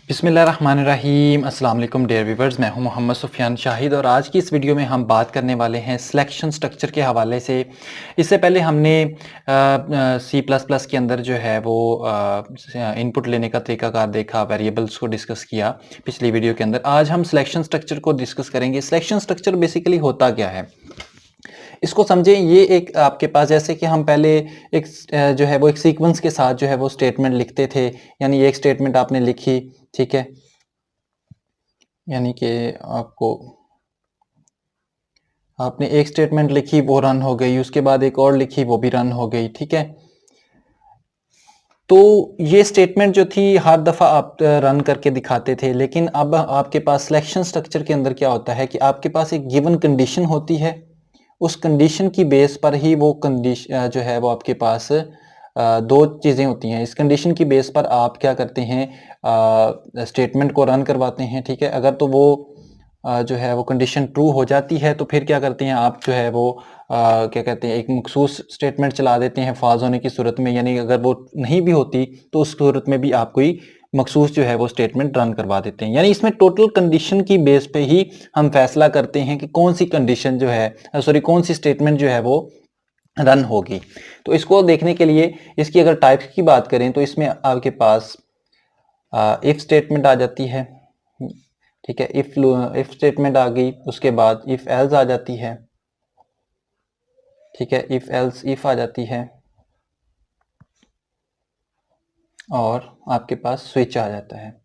बिस्मिल्लाहिर्रहमानिर्रहीम अस्सलाम वालेकुम डियर व्यूअर्स, मैं हूं मोहम्मद सुफियान शाहिद और आज की इस वीडियो में हम बात करने वाले हैं सिलेक्शन स्ट्रक्चर के हवाले से। इससे पहले हमने सी प्लस प्लस के अंदर जो है वो इनपुट लेने का तरीकाकार देखा, वेरिएबल्स को डिस्कस किया पिछली वीडियो के अंदर। आज हम सिलेक्शन स्ट्रक्चर को डिस्कस करेंगे। सिलेक्शन स्ट्रक्चर बेसिकली होता क्या है, इसको समझें। ये एक आपके पास जैसे कि हम पहले एक जो है वो एक सीक्वेंस के साथ जो है वो स्टेटमेंट लिखते थे, यानी एक स्टेटमेंट आपने लिखी, ठीक है, यानी कि आपने एक स्टेटमेंट लिखी वो रन हो गई, उसके बाद एक और लिखी वो भी रन हो गई, ठीक है। तो ये स्टेटमेंट जो थी हर दफ़ा आप रन करके दिखाते थे, लेकिन अब आपके पास सिलेक्शन स्ट्रक्चर के अंदर क्या होता है कि आपके पास एक गिवन कंडीशन होती है, उस कंडीशन की बेस पर ही वो कंडीशन जो है वो आपके पास दो चीज़ें होती हैं। इस कंडीशन की बेस पर आप क्या करते हैं, स्टेटमेंट को रन करवाते हैं, ठीक है। अगर तो वो जो है वो कंडीशन ट्रू हो जाती है तो फिर क्या करते हैं आप, जो है वो क्या कहते हैं, एक मखसूस स्टेटमेंट चला देते हैं फॉल्स होने की सूरत में, यानी अगर वो नहीं भी होती तो उस सूरत में भी आप कोई मखसूस जो है वो स्टेटमेंट रन करवा देते हैं। यानी इसमें टोटल कंडीशन की बेस पे ही हम फैसला करते हैं कि कौन सी कंडीशन जो है सॉरी कौन सी स्टेटमेंट जो है वो रन होगी। तो इसको देखने के लिए इसकी अगर टाइप की बात करें तो इसमें आपके पास इफ स्टेटमेंट आ जाती है, ठीक है। इफ स्टेटमेंट आ गई, उसके बाद इफ एल्स आ जाती है, ठीक है, इफ एल्स इफ आ जाती है, और आपके पास स्विच आ जाता है।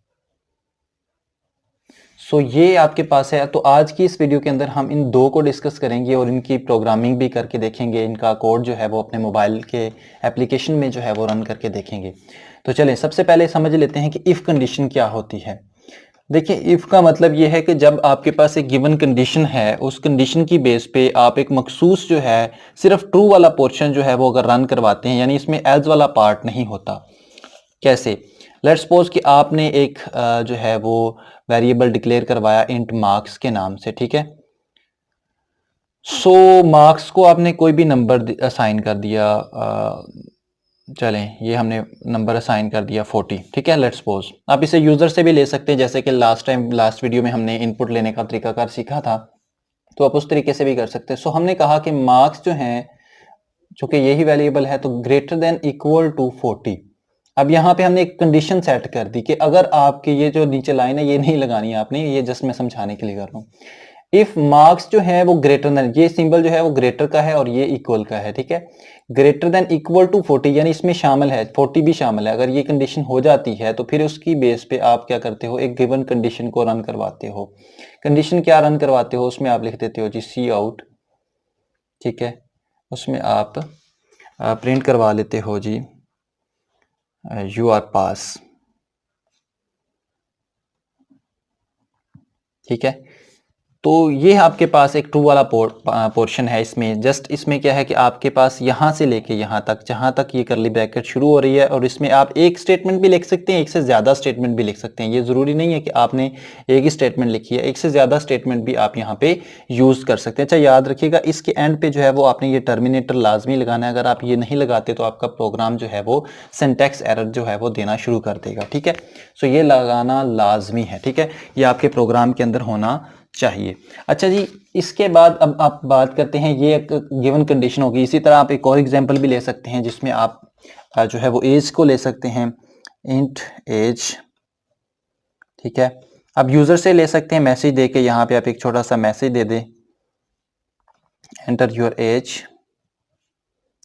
सो ये आपके पास है। तो आज की इस वीडियो के अंदर हम इन दो को डिस्कस करेंगे और इनकी प्रोग्रामिंग भी करके देखेंगे, इनका कोड जो है वो अपने मोबाइल के एप्लीकेशन में जो है वो रन करके देखेंगे। तो चलें सबसे पहले समझ लेते हैं कि इफ कंडीशन क्या होती है। देखिए, इफ का मतलब ये है कि जब आपके पास एक गिवन कंडीशन है, उस कंडीशन की बेस पे आप एक मखसूस जो है सिर्फ ट्रू वाला पोर्शन जो है वो अगर रन करवाते हैं, यानी इसमें एल्स वाला पार्ट नहीं होता। कैसे? लेट्स सपोज कि आपने एक जो है वो वेरिएबल डिक्लेयर करवाया इंट मार्क्स के नाम से, ठीक है। सो मार्क्स को आपने कोई भी नंबर असाइन कर दिया, चलें ये हमने नंबर असाइन कर दिया 40, ठीक है। लेट्स सपोज आप इसे यूजर से भी ले सकते हैं, जैसे कि लास्ट वीडियो में हमने इनपुट लेने का तरीकाकार सीखा था, तो आप उस तरीके से भी कर सकते हैं। सो हमने कहा कि मार्क्स जो हैं, चूंकि यही वेरिएबल है, तो ग्रेटर देन इक्वल टू 40। अब यहाँ पे हमने एक कंडीशन सेट कर दी कि अगर आपके ये जो नीचे लाइन है ये नहीं लगानी है आपने, ये जस्ट मैं समझाने के लिए कर रहा हूँ। इफ मार्क्स जो है वो ग्रेटर देन, ये सिंबल जो है वो ग्रेटर का है और ये इक्वल का है, ठीक है। ग्रेटर देन इक्वल टू 40 यानी इसमें शामिल है, 40 भी शामिल है। अगर ये कंडीशन हो जाती है तो फिर उसकी बेस पे आप क्या करते हो, एक गिवन कंडीशन को रन करवाते हो। कंडीशन क्या रन करवाते हो, उसमें आप लिख देते हो जी सी आउट, ठीक है। उसमें आप प्रिंट करवा लेते हो जी यू आर पास, ठीक है। तो ये आपके पास एक ट्रू वाला पोर्शन है। इसमें जस्ट इसमें क्या है कि आपके पास यहाँ से लेके यहाँ तक, जहाँ तक ये करली ब्रैकेट शुरू हो रही है, और इसमें आप एक स्टेटमेंट भी लिख सकते हैं, एक से ज़्यादा स्टेटमेंट भी लिख सकते हैं। ये ज़रूरी नहीं है कि आपने एक ही स्टेटमेंट लिखी है, एक से ज़्यादा स्टेटमेंट भी आप यहाँ पे यूज़ कर सकते हैं। अच्छा याद रखिएगा, इसके एंड पे जो है वो आपने ये टर्मिनेटर लाजमी लगाना है। अगर आप ये नहीं लगाते तो आपका प्रोग्राम जो है वो सिंटैक्स एरर जो है वो देना शुरू कर देगा, ठीक है। सो ये लगाना लाजमी है, ठीक है, ये आपके प्रोग्राम के अंदर होना चाहिए। अच्छा जी, इसके बाद अब आप बात करते हैं, ये एक गिवन कंडीशन होगी। इसी तरह आप एक और एग्जांपल भी ले सकते हैं जिसमें आप जो है वो एज को ले सकते हैं, इंट एज, ठीक है। अब यूजर से ले सकते हैं मैसेज दे के, यहाँ पे आप एक छोटा सा मैसेज दे दें, एंटर योर एज,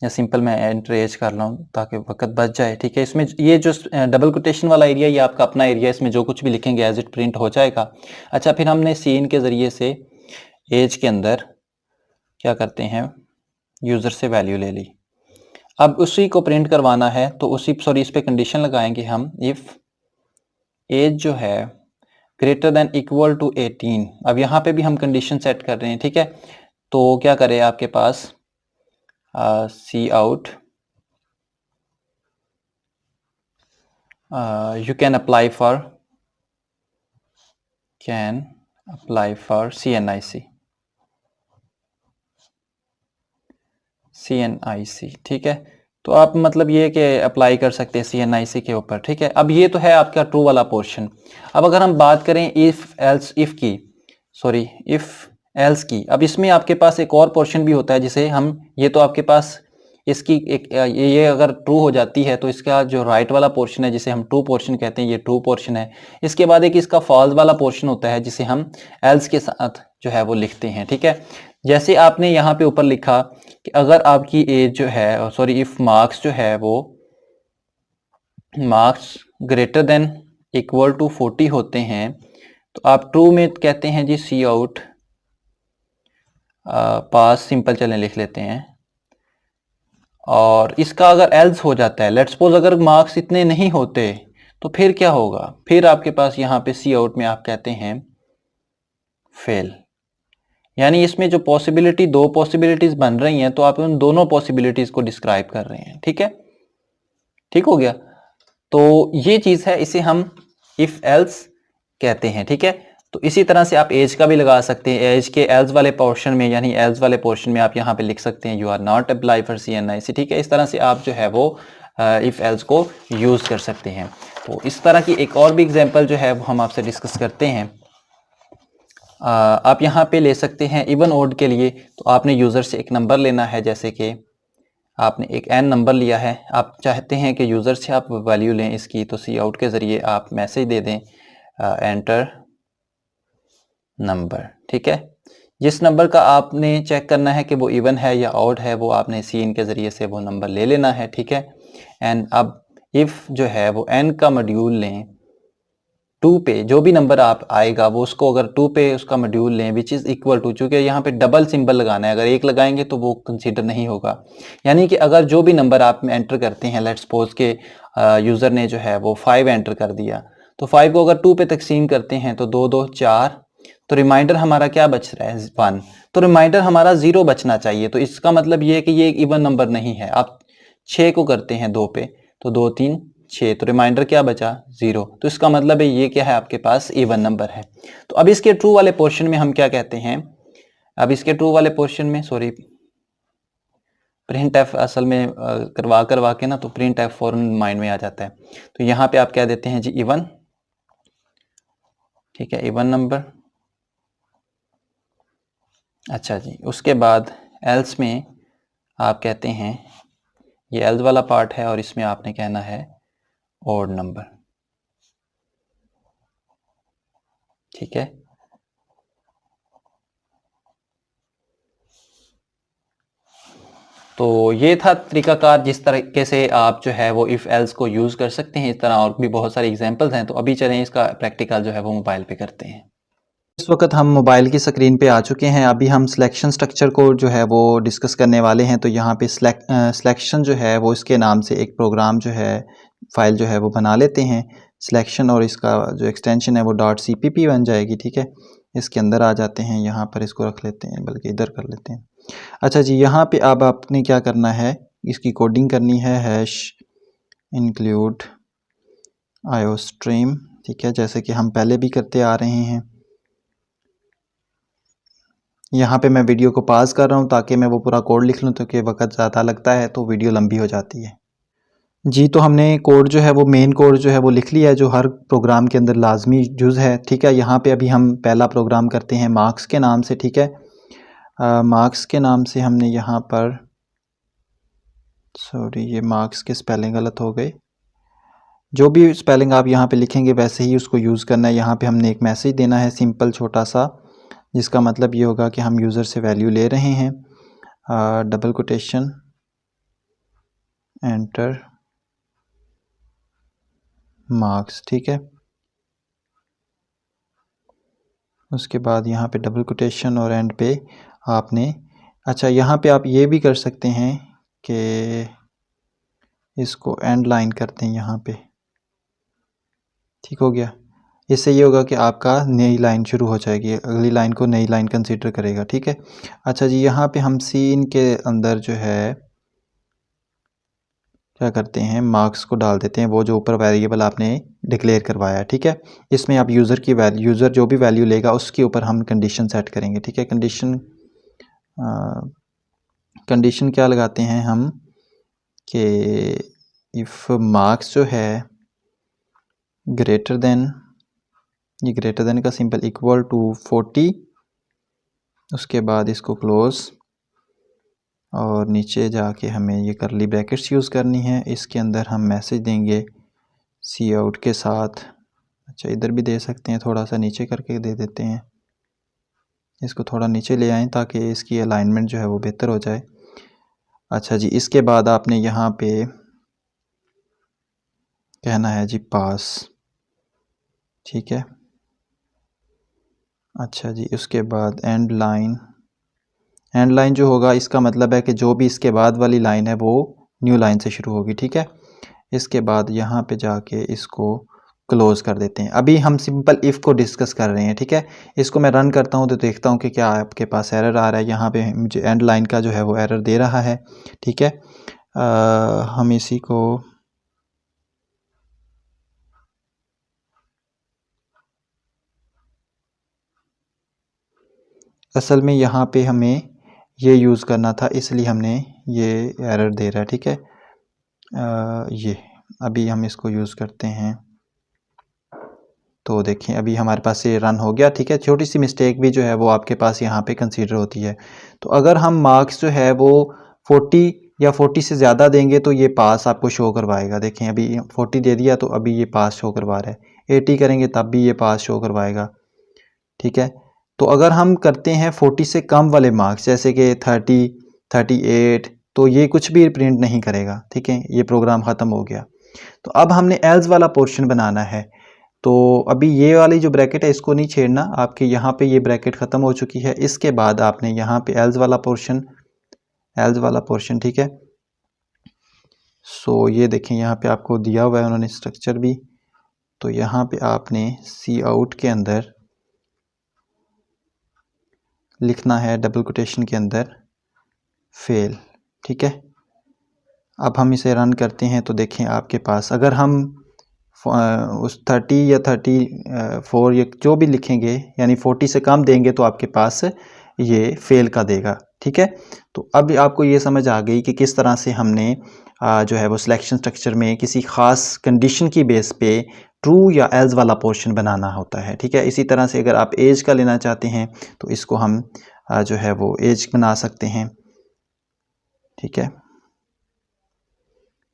या सिंपल मैं एंटर एज कर रहा हूँ ताकि वक्त बच जाए, ठीक है। इसमें ये जो डबल कोटेशन वाला एरिया, ये आपका अपना एरिया, इसमें जो कुछ भी लिखेंगे एज इट प्रिंट हो जाएगा। अच्छा, फिर हमने सीन के ज़रिए से एज के अंदर क्या करते हैं, यूज़र से वैल्यू ले ली। अब उसी को प्रिंट करवाना है तो इस पे कंडीशन लगाएंगे हम, इफ़ एज जो है ग्रेटर देन इक्वल टू 18। अब यहाँ पे भी हम कंडीशन सेट कर रहे हैं, ठीक है। तो क्या करें, आपके पास सी आउट you can apply for CNIC, ठीक है। तो आप मतलब ये कि अप्लाई कर सकते हैं CNIC के ऊपर, ठीक है। अब ये तो है आपका ट्रू वाला पोर्शन। अब अगर हम बात करें इफ एल्स इफ की, सॉरी इफ एल्स की, अब इसमें आपके पास एक और पोर्शन भी होता है जिसे हम, ये तो आपके पास इसकी एक ये अगर ट्रू हो जाती है तो इसका जो राइट वाला पोर्शन है जिसे हम ट्रू पोर्शन कहते हैं, ये ट्रू पोर्शन है। इसके बाद एक इसका फॉल्स वाला पोर्शन होता है जिसे हम एल्स के साथ जो है वो लिखते हैं, ठीक है। जैसे आपने यहाँ पे ऊपर लिखा कि अगर आपकी एज जो है, सॉरी इफ मार्क्स जो है वो marks greater than equal to 40 होते हैं तो आप ट्रू में कहते हैं जी सी आउट पास, सिंपल चलें लिख लेते हैं। और इसका अगर एल्स हो जाता है, लेट्स सपोज अगर मार्क्स इतने नहीं होते तो फिर क्या होगा, फिर आपके पास यहाँ पे सी आउट में आप कहते हैं फेल। यानी इसमें जो पॉसिबिलिटी, दो पॉसिबिलिटीज बन रही हैं तो आप उन दोनों पॉसिबिलिटीज को डिस्क्राइब कर रहे हैं, ठीक है। ठीक हो गया। तो ये चीज है, इसे हम इफ एल्स कहते हैं, ठीक है। तो इसी तरह से आप एज का भी लगा सकते हैं। एज के एल्स वाले पोर्शन में, यानी एल्स वाले पोर्शन में आप यहाँ पे लिख सकते हैं you are not apply for CNIC, ठीक है। इस तरह से आप जो है वो इफ एल्स को यूज कर सकते हैं। तो इस तरह की एक और भी एग्जांपल जो है वो हम आपसे डिस्कस करते हैं। आप यहाँ पे ले सकते हैं इवन ओड के लिए, तो आपने यूज़र से एक नंबर लेना है, जैसे कि आपने एक n नंबर लिया है, आप चाहते हैं कि यूज़र से आप वैल्यू लें इसकी, तो सी आउट के ज़रिए आप मैसेज दे दें एंटर नंबर, ठीक है। जिस नंबर का आपने चेक करना है कि वो इवन है या ऑड है, वो आपने सी इन के ज़रिए से वो नंबर ले लेना है, ठीक है। एंड अब इफ़ जो है वो n का मॉड्यूल लें 2 पे, जो भी नंबर आप आएगा वो उसको अगर 2 पे उसका मॉड्यूल लें विच इज़ इक्वल टू, चूँकि यहाँ पे डबल सिंबल लगाना है, अगर एक लगाएंगे तो वो कंसीडर नहीं होगा। यानी कि अगर जो भी नंबर आप एंटर करते हैं, लेट्स सपोज के यूज़र ने जो है वो 5 एंटर कर दिया, तो 5 को अगर 2 पे तकसीम करते हैं तो 2 2 4, तो रिमाइंडर हमारा क्या बच रहा है 1, तो रिमाइंडर हमारा 0 बचना चाहिए। तो इसका मतलब ये है कि ये एक इवन नंबर नहीं है। आप 6 को करते हैं 2 पे, तो 2 3 6, तो रिमाइंडर क्या बचा 0, तो इसका मतलब है ये क्या है आपके पास इवन नंबर है। तो अब इसके ट्रू वाले पोर्शन में हम क्या कहते हैं, अब इसके ट्रू वाले पोर्शन में, सॉरी प्रिंट एफ असल में करवा के ना, तो प्रिंट एफ फौरन माइंड में आ जाता है। तो यहाँ पे आप क्या देते हैं जी इवन, ठीक है, इवन नंबर। अच्छा जी, उसके बाद एल्स में आप कहते हैं, ये एल्स वाला पार्ट है और इसमें आपने कहना है ऑड नंबर, ठीक है। तो ये था तरीकाकार जिस तरीके से आप जो है वो इफ़ एल्स को यूज़ कर सकते हैं। इस तरह और भी बहुत सारे एग्जांपल्स हैं। तो अभी चलें इसका प्रैक्टिकल जो है वो मोबाइल पे करते हैं। इस वक्त हम मोबाइल की स्क्रीन पे आ चुके हैं। अभी हम सिलेक्शन स्ट्रक्चर को जो है वो डिस्कस करने वाले हैं। तो यहाँ पे सिलेक्शन जो है वो इसके नाम से एक प्रोग्राम जो है, फाइल जो है वो बना लेते हैं सिलेक्शन, और इसका जो एक्सटेंशन है वो .cpp बन जाएगी, ठीक है। इसके अंदर आ जाते हैं, यहाँ पर इसको रख लेते हैं, बल्कि इधर कर लेते हैं। अच्छा जी, यहाँ पे अब आपने क्या करना है, इसकी कोडिंग करनी है हैश इंक्लूड आयोस्ट्रीम, ठीक है, जैसे कि हम पहले भी करते आ रहे हैं। यहाँ पे मैं वीडियो को पॉज कर रहा हूँ ताकि मैं वो पूरा कोड लिख लूँ, तो कि वक्त ज़्यादा लगता है तो वीडियो लंबी हो जाती है जी। तो हमने कोड जो है वो मेन कोड जो है वो लिख लिया है, जो हर प्रोग्राम के अंदर लाजमी जुज़ है, ठीक है। यहाँ पे अभी हम पहला प्रोग्राम करते हैं मार्क्स के नाम से, ठीक है। मार्क्स के नाम से हमने यहाँ पर, सॉरी ये मार्क्स के स्पेलिंग गलत हो गए, जो भी स्पेलिंग आप यहाँ पे लिखेंगे वैसे ही उसको यूज़ करना है। यहाँ पे हमने एक मैसेज देना है सिंपल छोटा सा, जिसका मतलब ये होगा कि हम यूज़र से वैल्यू ले रहे हैं, डबल कोटेशन एंटर मार्क्स, ठीक है। उसके बाद यहाँ पे डबल कोटेशन और एंड पे आपने, अच्छा यहाँ पे आप ये भी कर सकते हैं कि इसको एंड लाइन करते हैं यहाँ पे, ठीक हो गया। इससे ये होगा कि आपका नई लाइन शुरू हो जाएगी, अगली लाइन को नई लाइन कंसीडर करेगा, ठीक है। अच्छा जी, यहाँ पे हम सीन के अंदर जो है क्या करते हैं, मार्क्स को डाल देते हैं, वो जो ऊपर वेरिएबल आपने डिक्लेयर करवाया है, ठीक है। इसमें आप यूज़र की वैल्यू, यूज़र जो भी वैल्यू लेगा उसके ऊपर हम कंडीशन सेट करेंगे, ठीक है। कंडीशन क्या लगाते हैं हम कि इफ़ मार्क्स जो है ग्रेटर देन, ये ग्रेटर देन का सिंबल, इक्वल टू 40, उसके बाद इसको क्लोज और नीचे जाके हमें ये करली ब्रैकेट्स यूज़ करनी है। इसके अंदर हम मैसेज देंगे सी आउट के साथ। अच्छा, इधर भी दे सकते हैं, थोड़ा सा नीचे करके दे देते हैं, इसको थोड़ा नीचे ले आएँ ताकि इसकी अलाइनमेंट जो है वो बेहतर हो जाए। अच्छा जी, इसके बाद आपने यहाँ पे कहना है जी पास, ठीक है। अच्छा जी, उसके बाद एंड लाइन, एंड लाइन जो होगा इसका मतलब है कि जो भी इसके बाद वाली लाइन है वो न्यू लाइन से शुरू होगी, ठीक है। इसके बाद यहाँ पे जाके इसको क्लोज कर देते हैं। अभी हम सिंपल इफ़ को डिस्कस कर रहे हैं, ठीक है। इसको मैं रन करता हूँ तो देखता हूँ कि क्या आपके पास एरर आ रहा है। यहाँ पे मुझे एंड लाइन का जो है वो एरर दे रहा है, ठीक है। हम इसी को असल में यहाँ पे हमें ये यूज़ करना था, इसलिए हमने ये एरर दे रहा है, ठीक है। ये अभी हम इसको यूज़ करते हैं तो देखें अभी हमारे पास ये रन हो गया, ठीक है। छोटी सी मिस्टेक भी जो है वो आपके पास यहाँ पे कंसीडर होती है। तो अगर हम मार्क्स जो है वो 40 या 40 से ज़्यादा देंगे तो ये पास आपको शो करवाएगा। देखें अभी 40 दे दिया तो अभी ये पास शो करवा रहा है, 80 करेंगे तब भी ये पास शो करवाएगा, ठीक है। तो अगर हम करते हैं 40 से कम वाले मार्क्स जैसे कि 30, 38, तो ये कुछ भी प्रिंट नहीं करेगा, ठीक है। ये प्रोग्राम ख़त्म हो गया। तो अब हमने एल्स वाला पोर्शन बनाना है। तो अभी ये वाली जो ब्रैकेट है इसको नहीं छेड़ना, आपके यहाँ पे ये ब्रैकेट ख़त्म हो चुकी है। इसके बाद आपने यहाँ पे एल्स वाला पोर्शन, ठीक है। सो ये देखें यहाँ पे आपको दिया हुआ है उन्होंने स्ट्रक्चर भी। तो यहाँ पे आपने सी आउट के अंदर लिखना है डबल कोटेशन के अंदर फेल, ठीक है। अब हम इसे रन करते हैं तो देखें आपके पास अगर हम उस 30 या 34 या जो भी लिखेंगे यानी 40 से कम देंगे तो आपके पास ये फेल का देगा, ठीक है। तो अब आपको ये समझ आ गई कि किस तरह से हमने जो है वो सिलेक्शन स्ट्रक्चर में किसी ख़ास कंडीशन की बेस पे ट्रू या एल्स वाला पोर्शन बनाना होता है, ठीक है। इसी तरह से अगर आप एज का लेना चाहते हैं तो इसको हम जो है वो एज बना सकते हैं, ठीक है।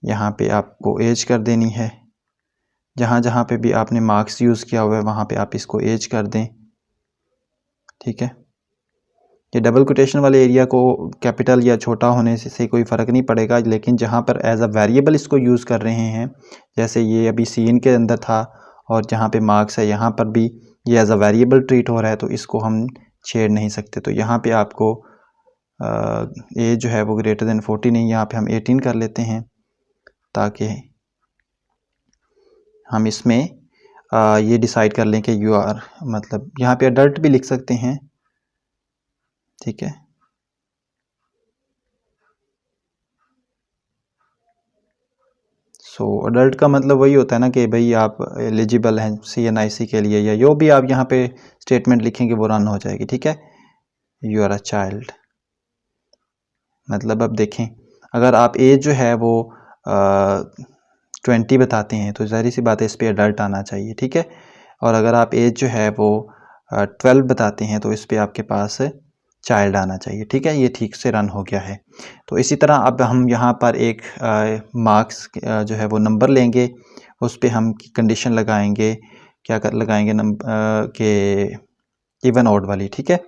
यहाँ पे आपको एज कर देनी है, जहाँ जहाँ पे भी आपने मार्क्स यूज़ किया हुआ है वहाँ पे आप इसको एज कर दें, ठीक है। ये डबल कोटेशन वाले एरिया को कैपिटल या छोटा होने से कोई फ़र्क नहीं पड़ेगा, लेकिन जहाँ पर एज अ वेरिएबल इसको यूज़ कर रहे हैं, जैसे ये अभी सीन के अंदर था और जहाँ पे मार्क्स है यहाँ पर भी ये एज अ वेरिएबल ट्रीट हो रहा है, तो इसको हम छेड़ नहीं सकते। तो यहाँ पे आपको एज जो है वो ग्रेटर देन 40 नहीं, यहाँ पे हम 18 कर लेते हैं ताकि हम इसमें ये डिसाइड कर लें कि यू आर, मतलब यहाँ पे अडल्ट भी लिख सकते हैं, ठीक है। सो अडल्ट का मतलब वही होता है ना कि भाई आप एलिजिबल हैं CNIC के लिए, या जो भी आप यहाँ पे स्टेटमेंट लिखेंगे वो रन हो जाएगी, ठीक है। यू आर अ चाइल्ड, मतलब अब देखें अगर आप एज जो है वो 20 बताते हैं तो ज़ाहिर सी बात है इस पर अडल्ट आना चाहिए, ठीक है। और अगर आप एज जो है वो 12 बताते हैं तो इस पर आपके पास चाइल्ड आना चाहिए, ठीक है। ये ठीक से रन हो गया है। तो इसी तरह अब हम यहाँ पर एक मार्क्स जो है वो नंबर लेंगे, उस पर हम कंडीशन लगाएंगे, क्या कर लगाएंगे नंबर के इवन ऑड वाली, ठीक है।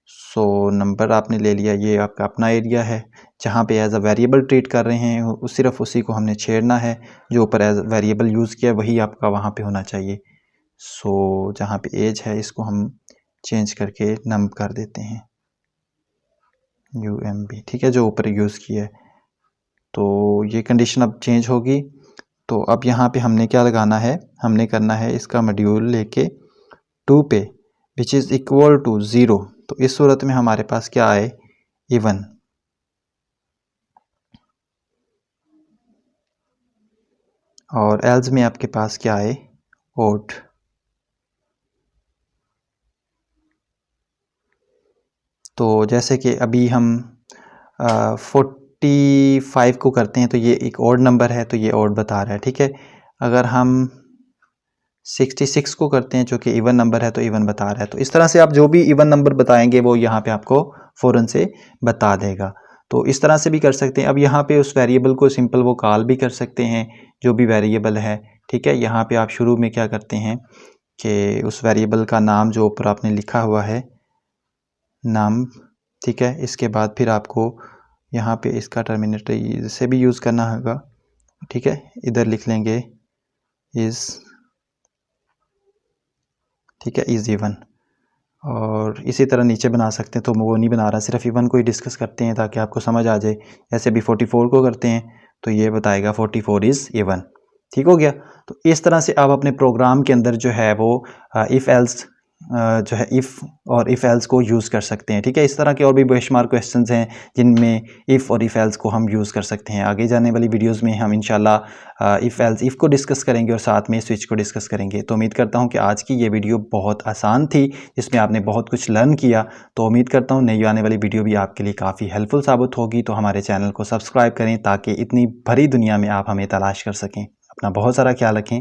सो नंबर आपने ले लिया, ये आपका अपना एरिया है जहाँ पे एज अ वेरिएबल ट्रीट कर रहे हैं, सिर्फ उसी को हमने छेड़ना है, जो ऊपर एज वेरिएबल यूज़ किया वही आपका वहाँ पे होना चाहिए। सो जहाँ पे एज है इसको हम चेंज करके नम कर देते हैं UMB, ठीक है, जो ऊपर यूज़ किया है। तो ये कंडीशन अब चेंज होगी। तो अब यहाँ पे हमने क्या लगाना है, हमने करना है इसका मॉड्यूल लेके 2 पे विच इज़ इक्वल टू 0। तो इस सूरत में हमारे पास क्या आए, इवन, और एल्स में आपके पास क्या आए, ओड। तो जैसे कि अभी हम 40 55 को करते हैं तो ये एक ऑड नंबर है, तो ये ऑड बता रहा है, ठीक है। अगर हम 66 को करते हैं जो कि इवन नंबर है तो इवन बता रहा है। तो इस तरह से आप जो भी इवन नंबर बताएंगे वो यहाँ पे आपको फ़ौरन से बता देगा। तो इस तरह से भी कर सकते हैं। अब यहाँ पे उस वेरिएबल को सिंपल वो कॉल भी कर सकते हैं जो भी वेरिएबल है, ठीक है। यहाँ पे आप शुरू में क्या करते हैं कि उस वेरिएबल का नाम जो ऊपर आपने लिखा हुआ है नाम, ठीक है। इसके बाद फिर आपको यहाँ पे इसका टर्मिनेटर से भी यूज़ करना होगा, ठीक है। इधर लिख लेंगे इज़, ठीक है, इज़ इवन। और इसी तरह नीचे बना सकते हैं, तो वो नहीं बना रहा, सिर्फ इवन को ही डिस्कस करते हैं ताकि आपको समझ आ जाए। जैसे भी 44 को करते हैं तो ये बताएगा 44 इज़ इवन, ठीक हो गया। तो इस तरह से आप अपने प्रोग्राम के अंदर जो है वो इफ़ एल्स जो है इफ़ और इफ़ एल्स को यूज़ कर सकते हैं, ठीक है। इस तरह के और भी बेशुमार क्वेश्चंस हैं जिनमें इफ़ और इफ़ एल्स को हम यूज़ कर सकते हैं। आगे जाने वाली वीडियोस में हम इंशाल्लाह इफ़ एल्स इफ़ को डिस्कस करेंगे और साथ में स्विच को डिस्कस करेंगे। तो उम्मीद करता हूँ कि आज की ये वीडियो बहुत आसान थी, जिसमें आपने बहुत कुछ लर्न किया। तो उम्मीद करता हूँ नई आने वाली वीडियो भी आपके लिए काफ़ी हेल्पफुल साबित होगी। तो हमारे चैनल को सब्सक्राइब करें ताकि इतनी भरी दुनिया में आप हमें तलाश कर सकें। अपना बहुत सारा ख्याल रखें।